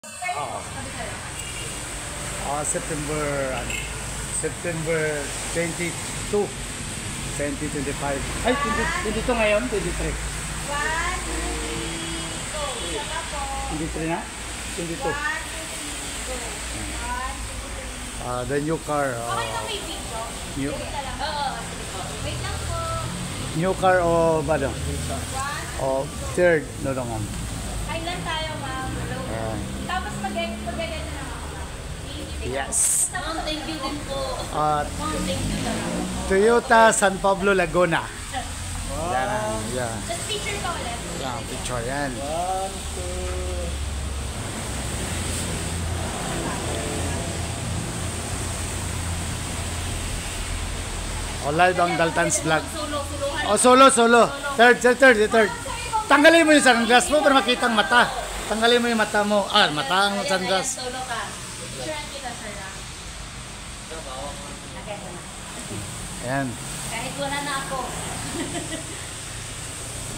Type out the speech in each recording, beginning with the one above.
Oo. September 22, 2025. Ay, 22 ngayon, 23. 23 na? 22. The new car. New, Wait lang po. new car o ba daw? O third, no naman. Kailan tayo, ma'am? Hello. Tapos mag-ganyan na lang ako, ma'am. Yes. Mountain View din po. Mountain View lang. Toyota San Pablo Laguna. Yan. Yeah. Just picture ka ulit. Yan, picture yan. 1, 2. O live ang Dalton's vlog. Solo. O solo. Third. Tanggalin mo yung sunglass mo para makita ang mata. Tanggalin mo yung mata mo. Mata ang sunglass. Solo ka. Picturean kita, sir. Okay, na. Ayan. Kahit wala na ako.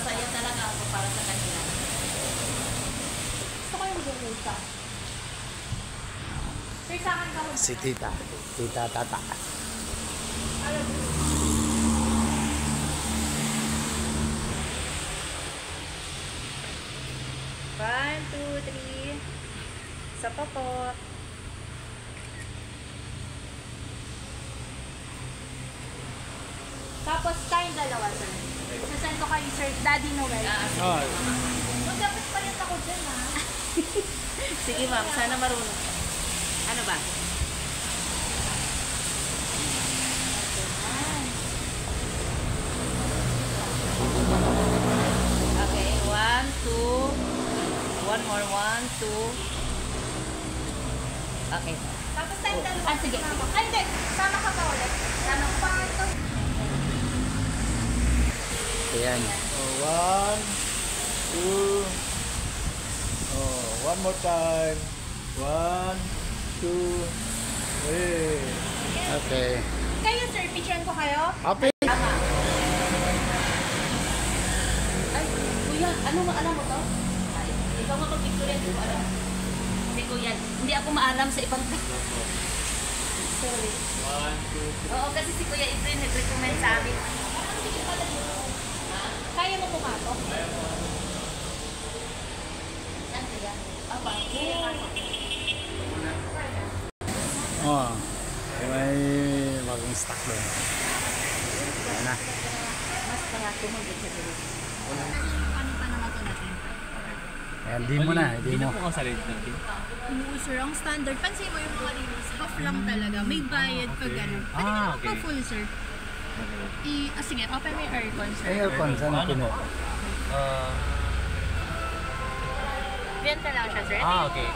Masaya talaga ako para sa kanila. Gusto ko yung bumuta. Sir, sa akin ka mo. Si Tita. Tita Tata. Alam mo. One, two, three. Isa pa po. Tapos tayong dalawa, sir. Sasend ko kayo, sir. Daddy Noel. Magdapat pa rin ako dyan, ha? Sige ma'am, sana marunong. Ano ba? Okay, 1, 2. One more, 1, 2. Okay. Tapos tayong dalawa. Sige. Ay, hindi. Sama ka pa ulit. Sama ka pa ito. Ayan. 1, 2. One more time. 1, 2, 3. Okay. Kayo, sir. Picturean ko kayo. Okay. Ay, kuya, alam mo to? Ay, ikaw nga mag-picture yan, di ko alam. Kasi kuya, hindi ako maalam sa ibang Sorry. 1, 2, 3. Oo, kasi si Kuya Efren nag-recommend sa amin. Kaya mo pumatok? Saan kuya? Aba, Oh. May bagong stock doon. Ayan na. mas kaya tumagod sa tuloy. Ano pa naman ito natin? Ayan, di mo na. Di mo. po kasalit natin. Sir, ang standard. Pansin mo yung mga reviews, half lang talaga. May bayad pag gano'n. Pwede Ah, naman okay. pa full, sir. Sige, open mo yung aircon, sir. Aircon, saan ang pino? Venta lang siya, sir. Ah, okay.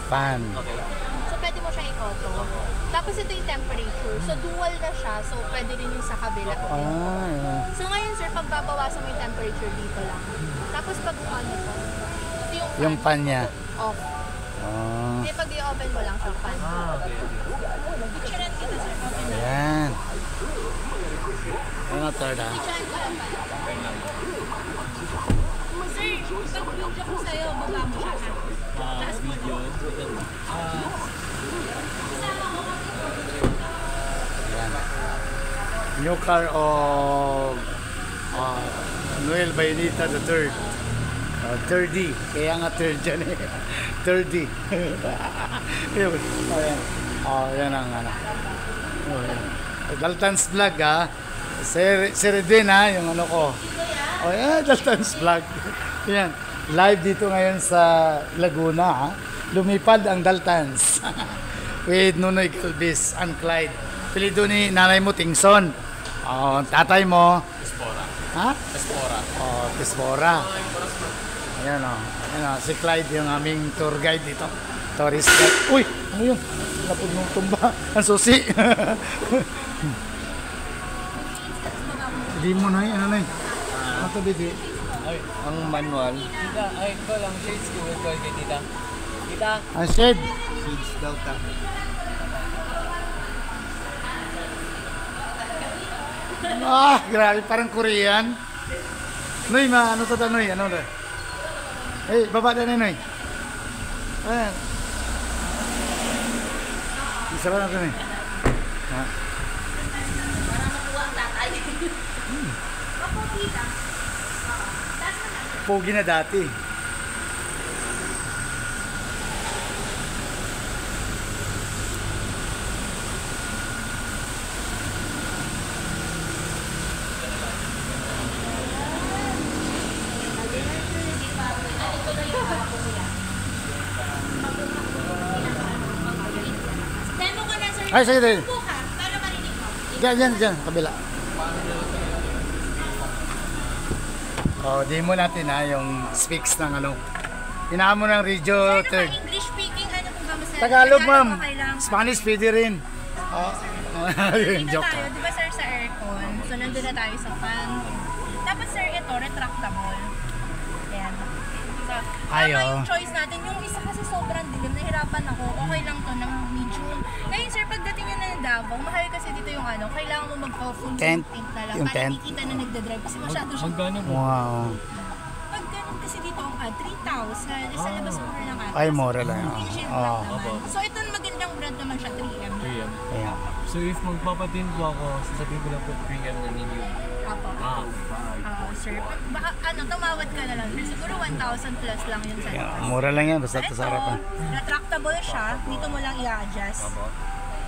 Fan. Okay. So, pwede mo siya ikoto. Tapos ito yung temperature. So, dual na siya. So, pwede rin yung sa kabila. Yeah. So, ngayon, sir, pag babawasan mo yung temperature dito lang. Tapos, pag ano po, ito Yung fan niya. off. Oh. Hindi, pag i-open mo lang siya, fan. Okay. Picturean kita, sir. Open na. Ayan. Ano third ah? Picturean ko lang, fan. Sir, pag video ko sa'yo, baba mo siya, ha? Taas mo. Video. Ayan. New car of Noel Baynita the third. 3D. Kaya nga third dyan eh. 3D. Ayan. Yan ang ano. Dalton's vlog ha. Sir din ha, yung ano ko. Yan, Dalton's vlog. Yan. Live dito ngayon sa Laguna ha. Lumipad ang Daltons. With Nunoy Galvis and Clyde. Pilido ni nanay mo, Tingson. Tatay mo. Espora. Ha? Espora. Tispora. Ayan o. Ayan o. Si Clyde yung aming tour guide dito. Tourist guide. Uy! Ano yun? Napod mong tumba. Ang susi. Hindi mo na yun. Ano na yun? Ano to, baby? Ay, ang manual. Tita, ay, ito lang. Shades ko. Ito kay tita. Tita. Ang shed. Shades Delta. Grabe. Parang Korean. Noy, ano to, Noy? Ano to? Eh, baba na, Noy. Ayan. Isara natin eh. Ha? Para makuha ang tatay. Papogi lang. Taas mo lang. Pogi na dati. Demo ko na, sir. Ay, sige, sige. Upo ka, para marinig mo. Diyan, kabila. Oh, demo natin ha, yung speaks ng ano. Hinaan mo ng Radio Sir, 3rd. English speaking, ano po ba, sir? Tagalog, ma'am. Okay lang. Spanish pwede rin. Oh, yung Dito joke. tayo, di ba sir, sa aircon? So, nandun na tayo sa fan. Tapos sir, ito, retractable. Ayan. So, Ay, tama oh. yung choice natin. Yung isa kasi sobrang dilim, nahirapan ako. Okay lang to, ng medium. Ngayon sir, pagdating nyo na ng Davao, mahal kasi dito yung ano, kailangan mo mag-full Tent. tint na lang. Yung Para tent. makikita na nagdadrive. Kasi masyado siya. Magkano mo? Wow. Pag ganun kasi dito ang 3,000. Sa labas mo lang ata. Ay, mura lang. Windshield Oh. black naman. So, ito magandang brand naman siya, 3M. 3M. Ayan. So if magpapatin po ako, sasabihin ko lang po 3M na medium. Apo. Sir, baka ano, tumawad ka na lang. Siguro 1,000 plus lang yun sa Yeah, labas. mura lang yan, basta ito Ito, sa harapan. retractable siya. Dito mo lang i-adjust. Apo.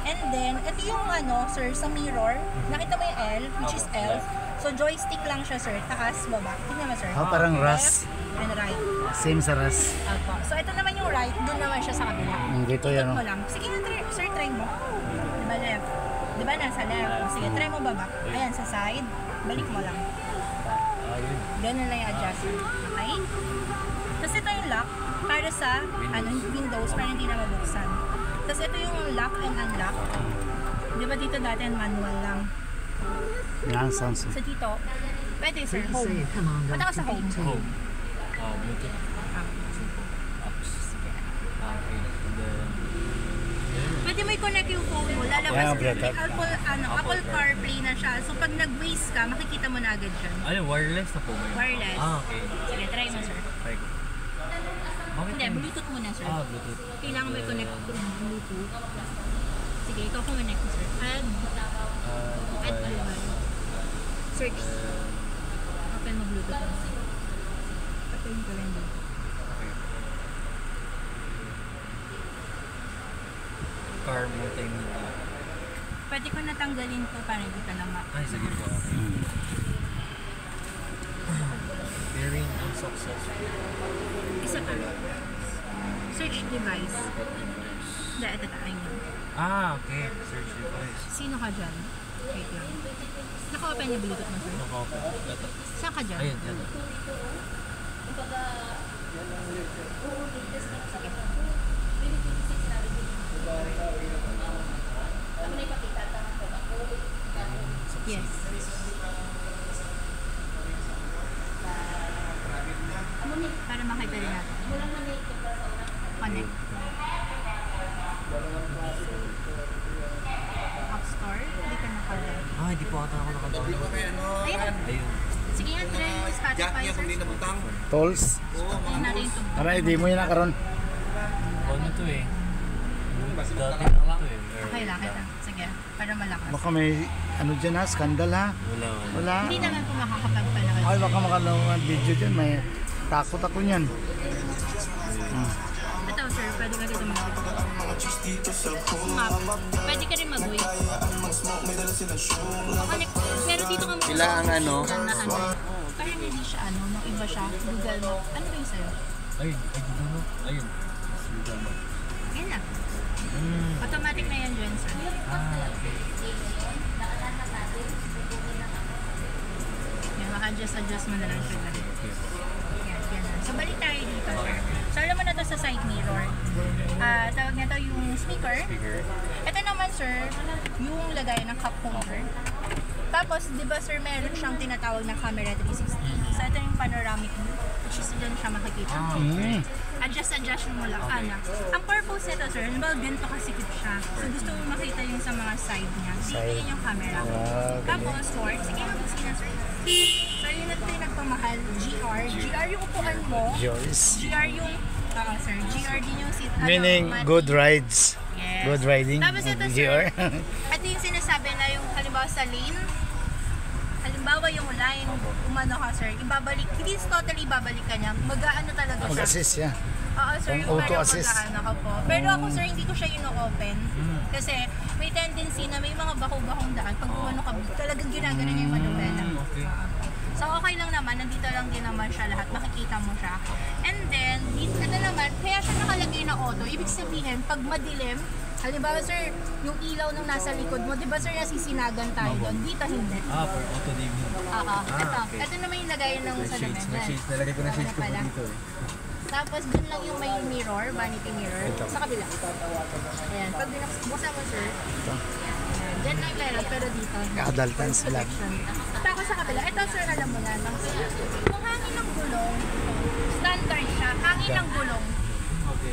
And then, ito yung ano, sir, sa mirror. Nakita mo yung L, which is L. So, joystick lang siya, sir. Taas, baba. Tingnan mo, sir. Ah, parang Left RAS. and right. Same sa RAS. Apo. So, ito naman yung right. Doon naman siya sa kabila. Dito yan. Ikot mo Oh. lang. Sige nga, sir, try mo. Diba left? Diba nasa left? Sige, try mo baba. Ayan, sa side. Balik mo lang. Ayun. Ganun lang yung adjustment. Okay? Tapos ito yung lock para sa Windows para hindi na mabuksan. Tapos ito yung lock and unlock. Di ba dito dati manual lang? Yan, sounds. So dito, pwede sir, home. Punta ka sa home. Home. Bluetooth. Apps. Okay. And then, Pwede mo i-connect yung phone mo. Lalabas Yeah, mo. Bluetooth. May Apple CarPlay na siya. So pag nag-waze ka, makikita mo na agad siya. ano, wireless na po ba yun? Wireless. Okay. Sige, try mo sir. Try ko. Bakit Hindi, yun? Bluetooth muna sir. Bluetooth. Kailangan mo i-connect through Bluetooth. Sige, ikaw connect mo sir. Add device. Search. Open mo Bluetooth. Open ko lang Bluetooth. Car multimedia. Pwede ko natanggalin to para hindi ka na Ay, sige po. Okay. Pairing unsuccessful. Isa pa. Search device. Hindi, ito tayo. Okay. Search device. Sino ka dyan? Wait lang. Naka-open yung Bluetooth mo sir. Naka-open. Ito. Saan ka dyan? Ayun, yan. Yes. Para makita rin natin. Connect. App Store. Hindi ka naka-down. Hindi po ata ako naka-download. Ayun. Ayun. Sige nga, try yung Spotify search. Tolls. Tingnan natin yung tugtog. Para hindi mo yun nakaroon. Ano to eh? Dati lang to eh. Okay lang, kita. Sige, para malakas. Baka may ano dyan ha, skandal ha. Wala. Wala. Hindi naman po makakapagpalakas. Ay, baka makalawan video dyan. May takot ako niyan. Ito sir, pwede ka dito mag-video. Map. Pwede ka rin mag-wait. Connect. Pero dito ka mag- Sila ang ano? Na ano. Parang hindi siya ano, nung iba siya. Google Map. Ano ba yung sa'yo? Ayun. Ayun. Yan na. Automatic na yan dyan sir. Yan, maka-adjust mo na lang siya. Yan na. So, balik tayo dito, sir. So, alam mo na to sa side mirror. Tawag niya to yung speaker. Ito naman, sir, yung lagay ng cup holder. Tapos, di ba, sir, meron siyang tinatawag na camera 360. So, ito yung panoramic view, which is dyan siya makikita. Adjust mo lang. Ang purpose nito, sir, halimbawa ganito kasikip siya. So, gusto mo makita yung sa mga side niya. Tingin yung camera. Tapos, Lord, sige mag-usina, sir. So, yun ito yung nagpamahal, GR. GR yung upuan mo. Joyce. GR yung Oo, sir. GR din yung seat. Meaning matte. good rides. Yes. Good riding. Tapos ito, GR. sir. Ito yung sinasabi na yung halimbawa sa lane. Halimbawa yung line, umano ka, sir. Ibabalik, hindi totally ibabalik ka niya. Mag-aano talaga siya. Mag-assist siya. Oo, sir. Kung Yung auto parang assist. mag-aano ka po. Pero ako, sir, hindi ko siya ino-open. Kasi may tendency na may mga bako-bakong daan. Pag umano ka, talagang ginagano niya yung manubela. So, okay lang naman. Nandito lang din naman siya lahat. Makikita mo siya. And then, ito naman, kaya siya nakalagay na auto. Ibig sabihin, pag madilim, halimbawa, sir, yung ilaw nung nasa likod mo, di ba, sir, nasisinagan tayo doon? Dito hindi. For auto dimming. Oo. Ito. okay. Ito naman yung lagayan ng salamin. May shades. Nalagay ko na shades ko po Pala. dito eh. Tapos, dun lang yung may mirror, vanity mirror. Sa kabila. Ayan. Pag binuksan mo, sir. Ayan. Diyan lang meron, pero dito. Adultans vlog. Reflection. Tapos sa kabila. Ito, sir, alam mo na. Yung hangin ng gulong, standard siya. Hangin ng gulong.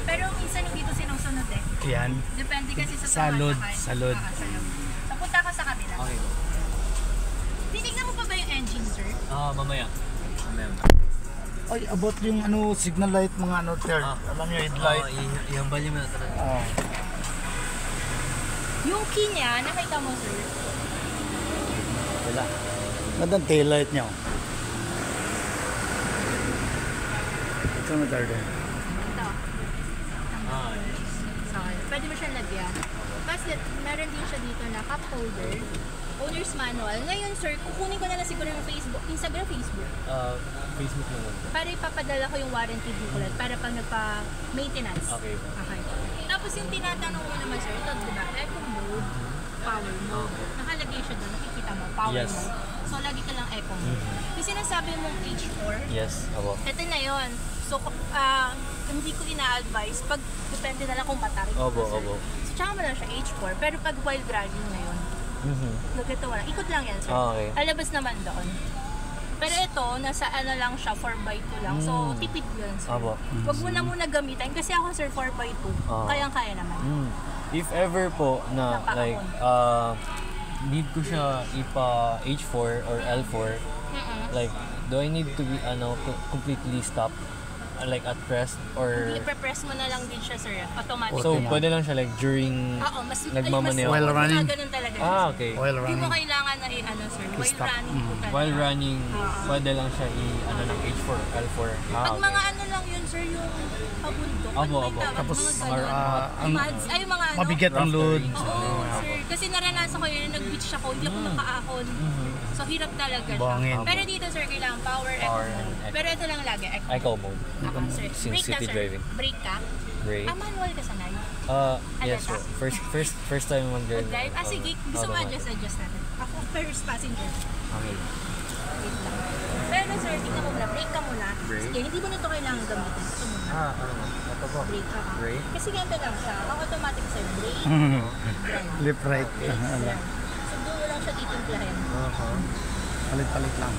Pero minsan hindi ito sinusunod eh. Yan. Depende kasi sa Salud, tumatakay. salud. Salud. So, punta ka sa kabila. Okay. Tinignan mo pa ba yung engine, sir? Mamaya. Ay, about yung ano, signal light, mga ano, third. Alam niyo, headlight. Ihambal niyo muna talaga. Oh. Yung key niya, nakita mo, sir? Wala. Gandang taillight niya. Oh. Ito na third. Ito. So, pwede mo siyang lagyan. Tapos, meron din siya dito na cup holder. Owner's manual. Ngayon, sir, kukunin ko na lang siguro yung Facebook. Instagram, Facebook. Facebook na lang. Para ipapadala ko yung warranty booklet para pag nagpa-maintenance. Okay. Okay. Tapos yung tinatanong mo naman, sir, ito, diba? Eco mode, power mode. Nakalagay siya doon, nakikita mo, power Yes. mode. So, lagi ka lang eco mode. Yung sinasabi mong H4, Yes, ako. ito na yun. So, hindi ko ina-advise pag depende na lang kung matarik. Obo. So, tsaka mo lang siya H4. Pero pag while driving na yun, nagkito wala. Ikot lang yan, sir. Okay. Alabas naman doon. Pero ito, nasa ano lang siya, 4x2 lang. So, tipid yun, sir. Opo. Huwag mo na muna gamitin. Kasi ako, sir, 4x2. Kayang-kaya naman. If ever po na Napakahon. like need ko siya ipa H4 or L4, like do I need to be completely stop like at rest or I-press mo na lang din siya, sir. Automatic. so Okay na. pwede lang siya like during Oo, mas nagmamaneho. While running. Ganun talaga siya. okay. Oil Hindi mo running. kailangan na sir. While stop. running po talaga. While running, pwede lang siya ng H4, L4. Pag mga ano lang yun, sir, yung pabundok. Abo. Tapos, mga or, ganun. Mads, ay, mga ano. Mabigat ang load. Oo, sir. Kasi naranasan ko yun, nag-beach ako, hindi ako nakaahon. So, hirap talaga siya. Bangin. Pero dito, sir, kailangan power, eco Power mode. and eco. Pero ito lang lagi, eco Eco mode. Sir. Since Brake ka, city sir. driving. Brake ka? Brake. Manual ka sanay? Yes po. First time mag-drive. Mag-drive? Sige. Gusto mo adjust natin. Ako, first passenger. Okay. Wait lang. Pero sir, tingnan mo muna. Brake ka muna. Brake? Sige, hindi mo na ito kailangan gamitin. Ito muna. Ito po. Brake ka. Brake? Kasi ganito lang siya. Ang automatic sir, brake. Left, right. Yan. So, doon mo lang siya titimplahin. Palit-palit lang.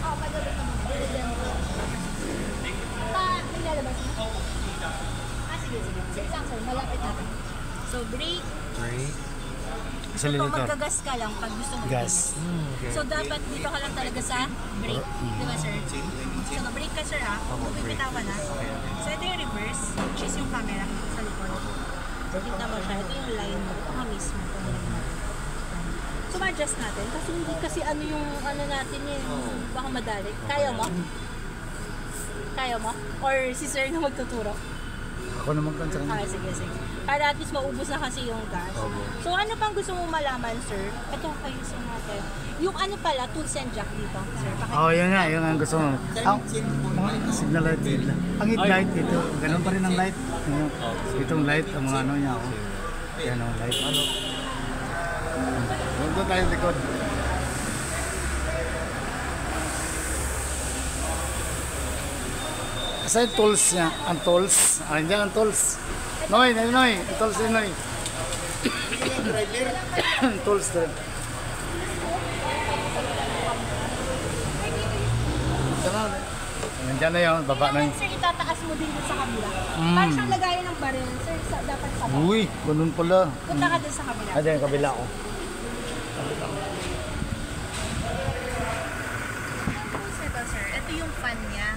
Pagalit ka muna. Nilalabas mo? Sige. Sige lang sir, malapit natin. So, brake. Brake. So, magkagas ka lang pag gusto mo. Gas. Okay. So, dapat dito ka lang talaga sa brake. Di ba, sir? So, na-brake ka, sir, ha? Pupipitaw ka na. So, ito yung reverse, which is yung camera sa likod. Kita mo siya. Ito yung line mo. Ito ka mismo. So, ma-adjust natin. Kasi hindi kasi ano yung ano natin yun. Baka madali. Kaya mo? Kaya mo? Or si sir na magtuturo? Ako naman concern. Sige. Para at least maubos na kasi yung gas. So, ano pang gusto mo malaman, sir? Ito, ayusin natin. Yung ano pala, tools and jack dito, sir. Yun nga, yun ang gusto mo. Mga signal light dito. Ang light dito, ganun pa rin ang light. Itong light, ang mga ano niya. Yan ang light. Doon tayo likod. Kasi yung tools niya, ang tools. Diyan ang tools. Noy. Ang tools din, Noy. Tools din. Nandiyan na yun, baba na yun. Sir, itataas mo din dun sa kabila. Para siyang lagayan ng baril, sir, dapat sa baba. Uy, ganun pala. Punta ka dun sa kabila. Diyan, kabila ko. Ito, sir. Ito yung fan niya.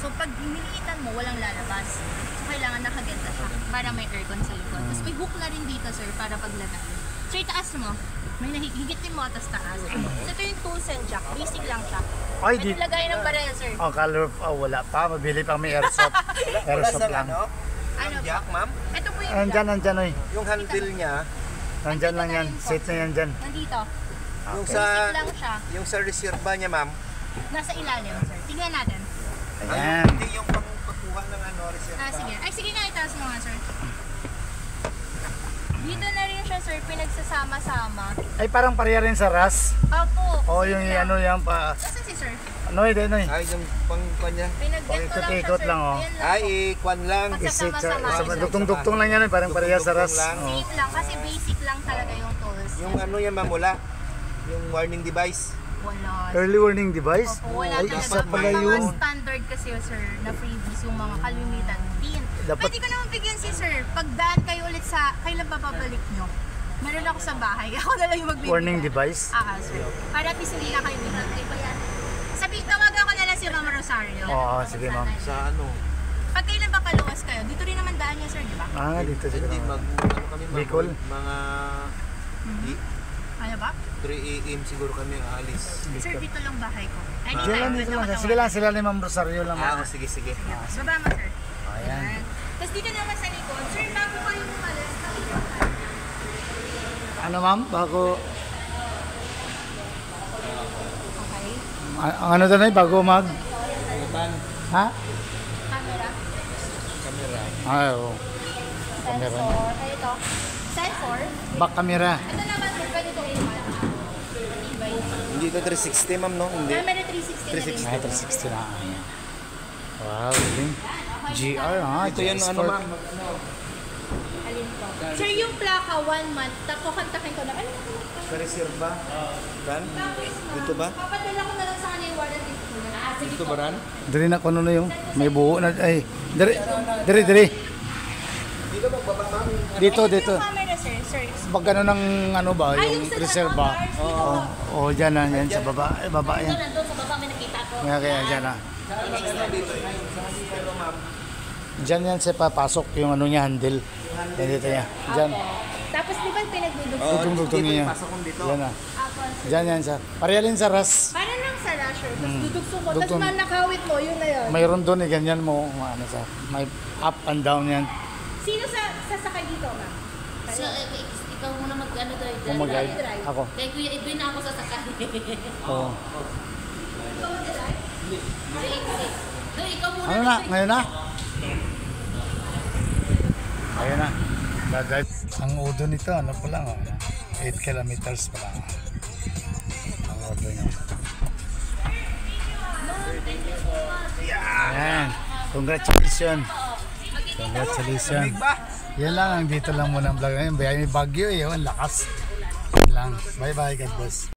So pag niliitan mo, walang lalabas. So kailangan nakaganda siya para may aircon sa likod. Tapos may hook na rin dito, sir, para paglagay. So itaas mo, may higitin mo atas taas. So ito yung tools and jack. Basic lang siya. Ay, At di. lagay ng barel, sir. Oh, color. Oh, wala pa. Mabili pang may airsoft. Airsoft lang. Ano po? Jack, ma'am? Ito po yung Nandyan, nandyan, oy. Yung handle niya, Nandyan lang yan. Set na yan dyan. Nandito. yung Okay. sa Basic lang siya. yung sa reserva niya, ma'am. Nasa ilalim, sir. Tingnan natin. Ayan. Hindi yung pagkuha ng ano, reserva. Sige. Ay, sige nga, itaas mo nga, sir. Dito na rin siya, sir, pinagsasama-sama. Ay, parang pareha rin sa RAS. Opo. O, yung ano yan pa. Nasaan si sir? Ano yun, ano yun? Ay, yung pang niya. Pinag-get ko lang siya, Paikot-ikot sir. lang, oh. Ayan lang Ay, po. kwan lang. Isit sa, Pagsasama-sama. duktong-duktong lang yan, parang pareha sa RAS. Duktong lang. Oh. Same lang, kasi basic lang talaga yung tools. Yung ano yan, ma'am, wala. Yung warning device. Wala. Early warning device? Opo, wala Ay, talaga. isa pala Yung yun. mga standard kasi, sir, na freebies, yung mga kalimitan. Pin. Dapat- Pwede ko naman bigyan si sir. Pag daan kayo ulit sa, kailan pa babalik nyo? Meron ako sa bahay. Ako na lang yung magbibigay. Warning device? Sir. Para at least hindi na kayo binabalik pa yan. Tawagan ko na lang si Ma'am Rosario. Oo, sige, ma'am. Sa ano? Pag kailan ba kaluwas kayo? Dito rin naman daan niya, sir, di ba? Ah, dito Hindi, siguro. ano kami, ma'am? Bicol? Mga Ano ba? 3 AM siguro kami aalis. Sir, dito lang bahay ko. Anytime, Diyan lang, pwede dito lang. ako Sige lang, sila ni Ma'am Rosario lang. Ah, sige, sige. Baba mo, sir. Ayan. Tapos dito naman sa likod, sir, bago kayo umalis, Ano, ma'am? Bago, okay. ang ano doon ay, bago mag... Ha? Camera. Ay, oo. Sensor. Ay, ito. Sensor. Back camera. Ito naman, sir, pwede ito i-on. Hindi ito 360, ma'am, no? Hindi. Camera 360 na rin. Ay, 360 na. Ayan. Wow, galing. GR, ha? Ito yan, ano, ma'am? Alin po? Sir, yung plaka, 1 month, kontakin ko na. Ano? Sa reserva? Ran? Dito ba? Papadala ko na lang sa kanila yung warranty ko. Sige Dito po. ba, Ran? Diri na kuno na yung may buo na. Ay, diri. Dito ba, baba, ma'am? Dito, Ito dito. yung camera, sir. Sir. Pag ano ng ano ba, Ay, yung sa reserva. bars, dito Oo. po. Oh, dyan na, yan sa baba. Ay, baba yan. Nandun sa baba may nakita ko. Kaya dyan na. Dyan yan sa papasok yung ano niya, handle. Yan dito niya. Dyan. Tapos di ba pinagdudugtong? Dugtong niya. Pasok kong dito. Yan na. Apo, sir. Dyan yan sa. Pareha rin sa RAS. Para lang sa rasher. Tapos dudugtong mo. Tapos Dugtong. manakawit mo, yun na yun. Mayroon doon, ganyan mo. Ano sa, may up and down yan. Sino sasakay dito, ma'am? So, ikaw muna mag-ano drive. Kung mag-guide. Ako. Kay Kuya Edwin na ako sasakay. Oo. Doon, ikaw muna. Ano na? Ngayon na? Ayun na. Dadrive. Ang udo nito, ano pa lang, 8 kilometers pa lang. Ang udo niya. Ayan. Congratulations. Congratulations. Yan lang, ang dito lang muna ang vlog ngayon. May bagyo eh, ang lakas. Yan lang. Bye bye, God bless.